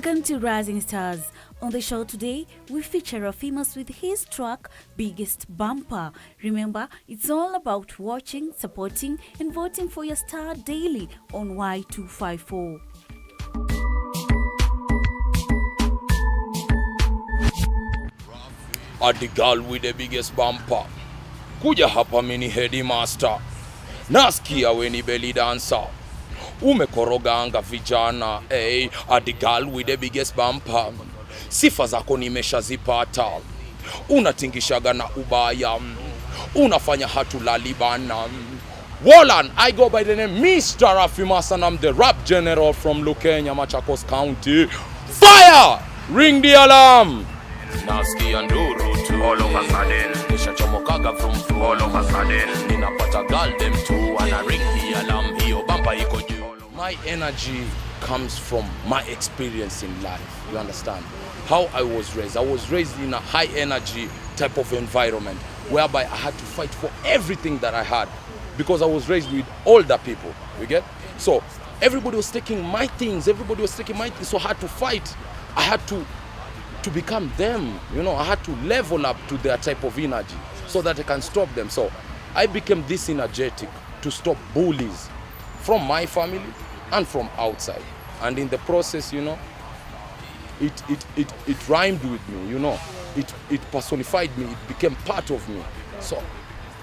Welcome to Rising Stars. On the show today, we feature Raphimus with his track Biggest Bumper. Remember, it's all about watching, supporting, and voting for your star daily on Y254. The girl with the biggest bumper. Kuja hapa mini headmaster. Nasikia weni belly dancer. Umekoroganga vijana, the girl with the biggest bumper. Sifa zako nimeshazipata. Unatingishaga na ubaya. Unafanya hatulalibana. Wallan, I go by the name Mr. Raphimus and I'm the rap general from Lukenya, Machakos County. Fire! Ring the alarm! Nasikia nduru tu all of a sudden. Nisha chomokaga from all of a sudden. Ninapata girl them too and I ring the alarm. Hiyo bumper iko juu. My energy comes from my experience in life. You understand? How I was raised. I was raised in a high energy type of environment whereby I had to fight for everything that I had because I was raised with older people. You get? So everybody was taking my things. So I had to fight. I had to become them, you know. I had to level up to their type of energy so that I can stop them. So I became this energetic to stop bullies from my family and from outside. And in the process, you know, it rhymed with me, you know. It personified me, it became part of me. So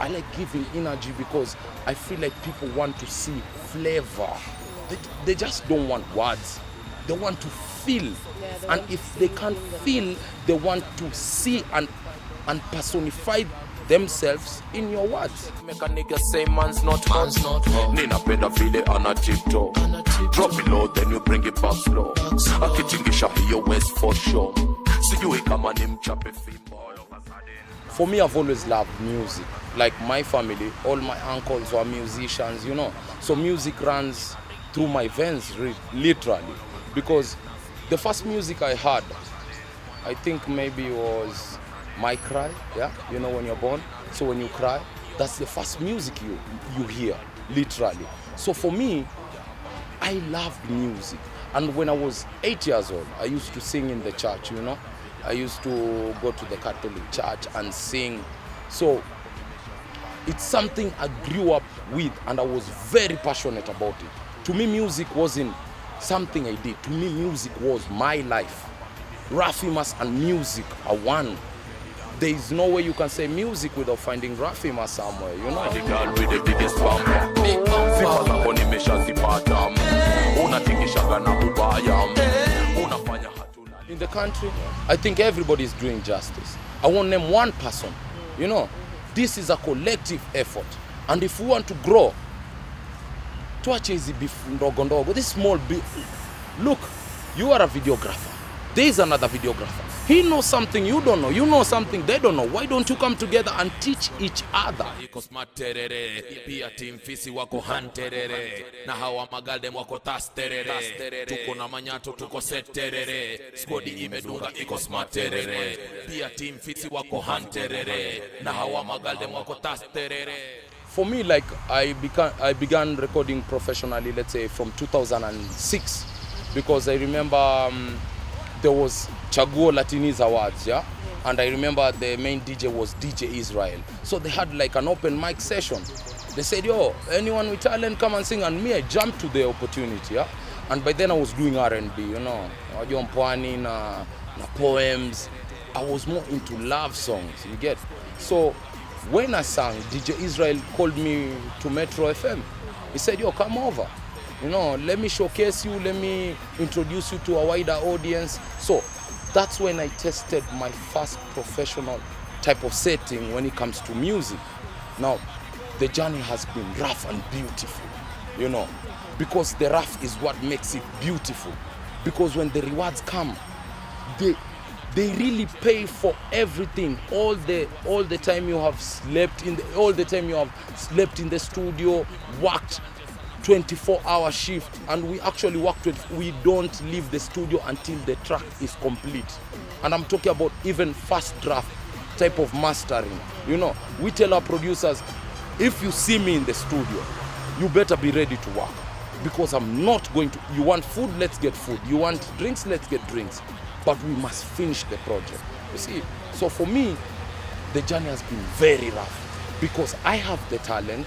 I like giving energy because I feel like people want to see flavor. They just don't want words. They want to feel, and if they can't feel, they want to see and personify themselves in your words. Make a nigga say man's not hot. Nina penda feel on a tiptoe. Drop it low, then you bring it back slow. Akitingisha your waist for sure. See you come on him chop a all of a sudden. For me, I've always loved music. Like my family, all my uncles were musicians, you know. So music runs through my veins, literally. Because the first music I heard, I think maybe was My Cry, yeah? You know when you're born? So when you cry, that's the first music you hear, literally. So for me, I loved music. And when I was 8 years old, I used to sing in the church, you know? I used to go to the Catholic church and sing. So it's something I grew up with and I was very passionate about it. To me, music wasn't something I did. To me, music was my life. Raphimus and music are one. There is no way you can say music without finding Raphimus somewhere, you know. The girl with the biggest bumper. Big bumper. In the country, I think everybody is doing justice. I won't name one person, you know. This is a collective effort. And if we want to grow, tuache hizi beef ndogo ndogo, this small beef. Look, you are a videographer. There is another videographer. He knows something you don't know. You know something they don't know. Why don't you come together and teach each other? Iko smart terere, pia team fisi wako hanterere, na hawa magaldem wako tasterere, tuko na manyato tuko seterere, skodi imedunga iko smart terere, pia team fisi wako hanterere, na hawa magaldem wako tasterere. For me, like I began recording professionally, let's say from 2006, because I remember there was Chaguo Latinis Awards, yeah? And I remember the main DJ was DJ Israel. So they had like an open mic session. They said, yo, anyone with talent, come and sing. And me, I jumped to the opportunity, yeah? And by then I was doing R&B, you know, Mpwani na poems. I was more into love songs, you get? So when I sang, DJ Israel called me to Metro FM. He said, yo, come over. You know, let me showcase you, let me introduce you to a wider audience. So that's when I tested my first professional type of setting when it comes to music. Now, the journey has been rough and beautiful, you know, because the rough is what makes it beautiful. Because when the rewards come, they really pay for everything. All the time you have slept in the studio, worked 24-hour shift, and we actually work we don't leave the studio until the track is complete. And I'm talking about even first draft type of mastering. You know, we tell our producers, if you see me in the studio, you better be ready to work. because I'm not going to. You want food, let's get food. You want drinks, let's get drinks. But we must finish the project. You see, so for me, the journey has been very rough because I have the talent,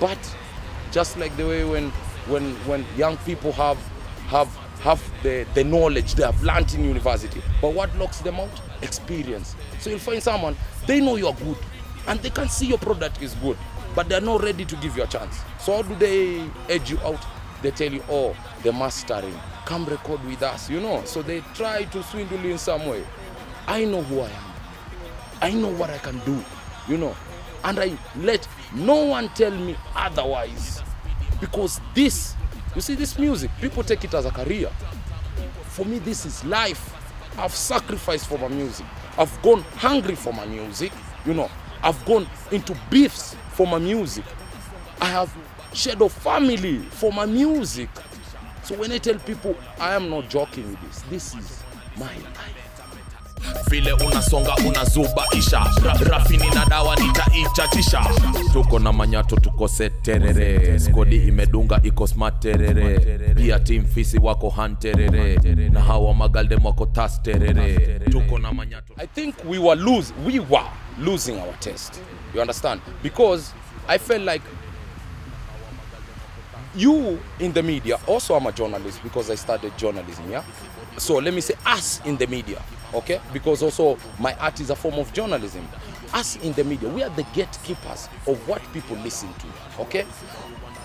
but just like the way when young people have the knowledge they have learned in university, but what locks them out? Experience. So you'll find someone, they know you're good and they can see your product is good, but they're not ready to give you a chance. So how do they edge you out? They tell you, oh, the mastering, come record with us, you know. So they try to swindle you in some way. I know who I am. I know what I can do, you know. And I let no one tell me otherwise. Because this, you see, this music, people take it as a career. For me, this is life. I've sacrificed for my music. I've gone hungry for my music, you know. I've gone into beefs for my music. I have shed a family for my music. So when I tell people, I am not joking with this. This is my life. Vile unasonga unazubaisha, Rafini na dawa nitaichachisha. Tuko na manyato tuko seterere, skodi imedunga iko smart terere. Pia team fisi wako hanterere, na hawa magalde wako tasterere. Tuko na manyato. I think we were losing our taste. You understand? Because I felt like you in the media, also I'm a journalist because I studied journalism, yeah? So let me say us in the media, okay? Because also my art is a form of journalism. Us in the media, we are the gatekeepers of what people listen to, okay?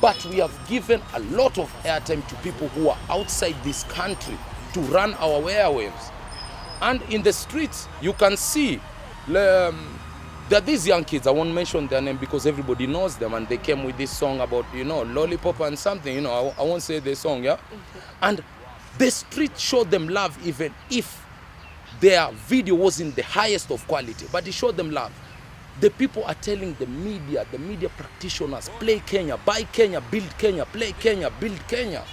But we have given a lot of airtime to people who are outside this country to run our airwaves. And in the streets, you can see there are these young kids, I won't mention their name because everybody knows them, and they came with this song about, you know, lollipop and something, you know, I won't say the song, yeah? And the street showed them love even if their video wasn't the highest of quality, but it showed them love. The people are telling the media practitioners, play Kenya, buy Kenya, build Kenya, play Kenya, build Kenya.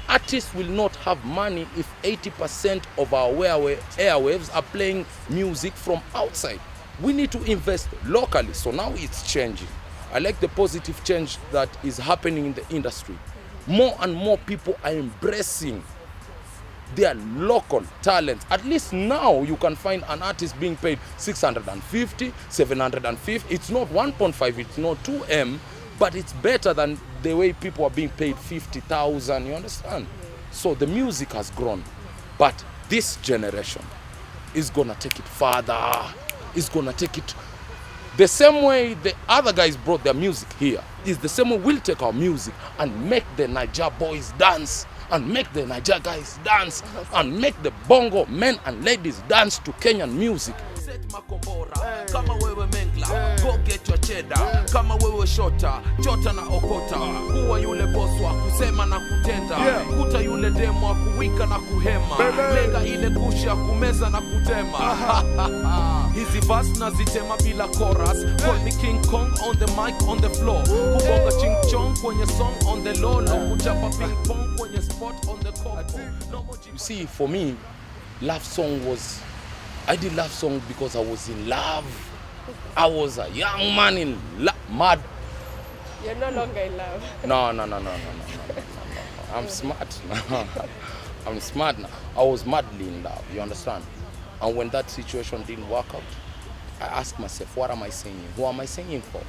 Artists will not have money if 80% of our airwaves are playing music from outside. We need to invest locally, so now it's changing. I like the positive change that is happening in the industry. More and more people are embracing their local talents. At least now you can find an artist being paid 650, 750. It's not 1.5, it's not 2M, but it's better than the way people are being paid 50,000, you understand? So the music has grown, but this generation is gonna take it further. Is gonna take it the same way the other guys brought their music here. Is the same way we'll take our music and make the Niger boys dance, and make the Niger guys dance, and make the bongo men and ladies dance to Kenyan music. Kama wewe mengla, go get your cheddar. Kama wewe shota, chota na okota. Kuwa yule boss wa kusema na kutenda. Kuta yule demo wa kuwika na kuhema. Lenga ile kusha kumeza na kutema. Hizi verse na zitema bila chorus. Call me King Kong on the mic, on the floor. Kubonga ching chong kwenye song on the low. Kuchapa ping pong kwenye spot on the coco. You see, for me, love song was... I did love song because I was in love. I was a young man in mad. You're no longer in love. No. I'm smart. I'm smart now. I was madly in love, you understand? And when that situation didn't work out, I asked myself, what am I singing? Who am I singing for?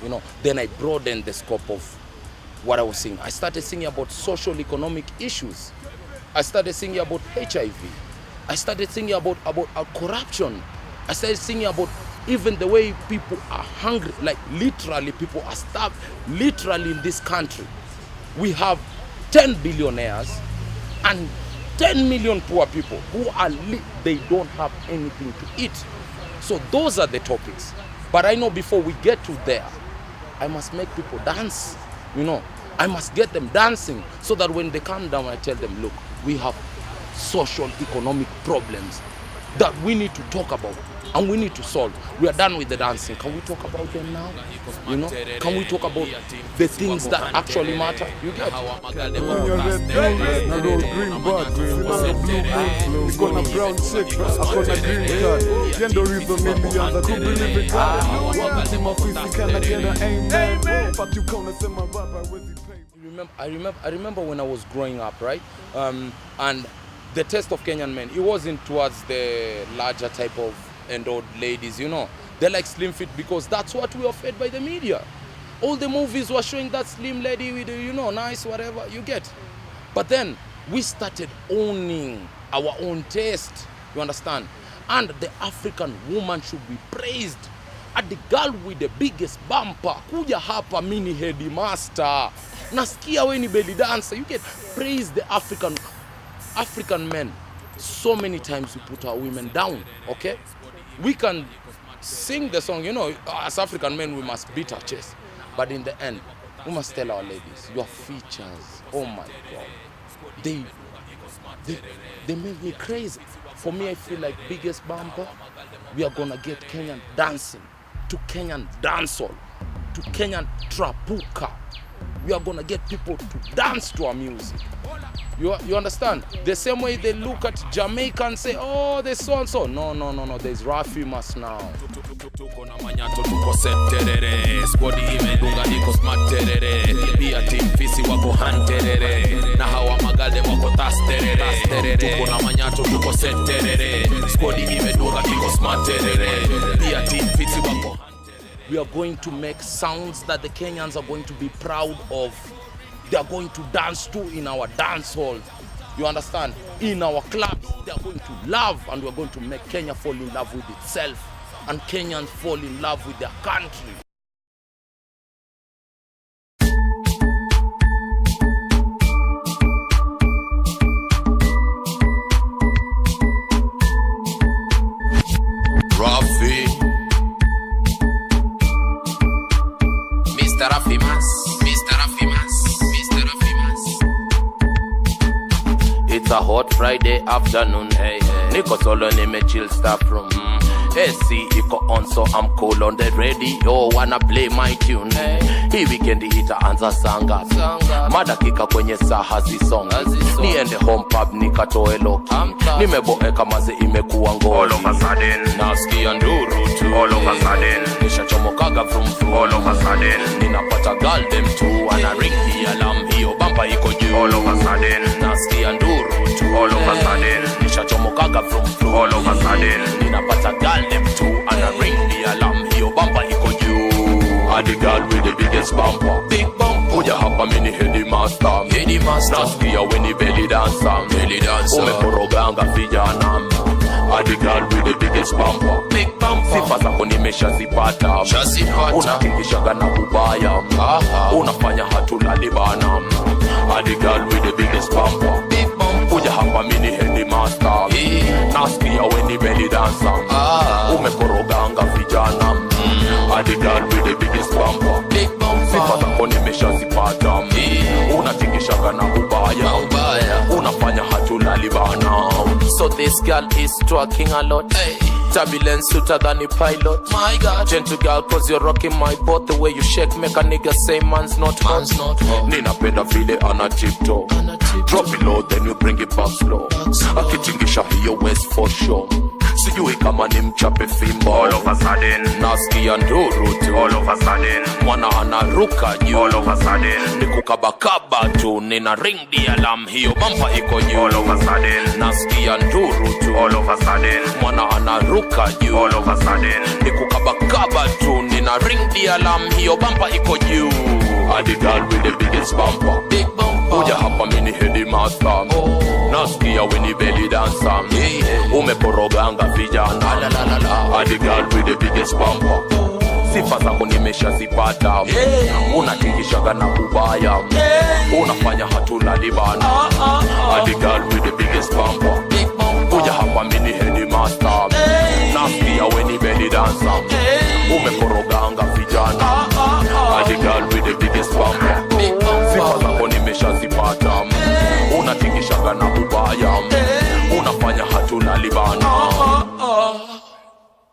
You know, then I broadened the scope of what I was singing. I started singing about social economic issues. I started singing about HIV. I started singing about corruption. I started singing about even the way people are hungry, like literally people are starved. Literally in this country, we have 10 billionaires and 10 million poor people who are they don't have anything to eat. So those are the topics. But I know before we get to there, I must make people dance, you know. I must get them dancing so that when they come down, I tell them, look, we have social economic problems that we need to talk about and we need to solve. We are done with the dancing. Can we talk about them now? You know? Can we talk about the things that actually matter? You get? I remember when I was growing up, right? And the taste of Kenyan men, it wasn't towards the larger type of endowed ladies, you know. They like slim fit because that's what we are fed by the media. All the movies were showing that slim lady with, you know, nice whatever, you get. But then we started owning our own taste, you understand? And the African woman should be praised. At the girl with the biggest bumper, kuja hapa mini headmaster. Nasikia we ni belly dancer. You get praise the African men. So many times we put our women down, okay? We can sing the song, you know, as African men we must beat our chest. But in the end, we must tell our ladies, your features, oh my God, they make me crazy. For me, I feel like biggest bumper, we are gonna get Kenyan dancing, to Kenyan dancehall, to Kenyan trapuka. We are gonna get people to dance to our music. You understand? The same way they look at Jamaica and say, oh, there's so and so. No, there's Raphimus now. Tuko na manyato tuko septerere, squad imedunga niko smart terere, pia team fisi wako hanterere, na hawa magalde wako tasterere. Tuko na manyato tuko septerere, squad imedunga niko smart terere, pia team fisi wako. We are going to make sounds that the Kenyans are going to be proud of. They are going to dance to in our dance halls. You understand? In our clubs, they are going to love, and we are going to make Kenya fall in love with itself, and Kenyans fall in love with their country. Rafi, Mr. Raphimus. It's a hot Friday afternoon, hey. Niko solo chill stuff from AC iko on, so I'm cool on the radio. Wanna play my tune, hey. Hii weekend itaanza sanga madakika kwenye saa hazisonga. Niende home pub nikatoe loki, nimeboeka maze imekuwa ngoli. All of a sudden nasikia nduru tu, all of a sudden nishachomokaga from all of a sudden ninapata girl them too, ana ring the alarm, hiyo bumper iko juu. All of a sudden nasikia nduru tu, all of a sudden nishachomokaga from all of a sudden ninapata girl them too, ana ring the alarm, hiyo bumper iko juu. The girl with the biggest bumper, big bumper. Kuja hapa mini headmaster, nasikia weni belly dancer, umekoroganga vijana. The girl with the biggest bumper, big bumper. Sifa zako nimeshazipata, unakingishaga na kubaya, unafanya hatulali bana. The girl with the biggest bumper, big bumper. Kuja hapa mini headmaster, nasikia weni belly dancer, umekoroganga vijana. The girl with the biggest bumper, big bumper. Sifa zako nimeshazipata, unatingishaga na kubaya, unafanya hatulali bana. So this girl is twerking a lot, hey. Turbulence sweeter than a pilot. My God, gentle girl, cause you're rocking my boat. The way you shake make a nigga say man's not home. Ninapenda vile ana tiptoe, drop it low then you bring it back slow. Akitingisha hiyo waist for sure, sijui kama ni mchape fimbo. All of a sudden nasikia nduru tu, all of a sudden mwana anaruka juu. All of a sudden nikukabakaba tu, nina ring the alarm, hiyo bumper iko juu. All of a sudden nasikia nduru tu, all of a sudden mwana anaruka juu. All of a sudden nikukabakaba tu, nina ring the alarm, hiyo bumper iko juu. The girl with the biggest bumper, big bumper. Kuja hapa mini headmaster, nasikia weni belly dancer, umekoroganga vijana. The girl with the biggest bumper, sifa zako nimeshazipata, unatingishaga na kubaya, unafanya hatulali bana. The girl with the biggest bumper, kuja hapa mini headmaster, nasikia weni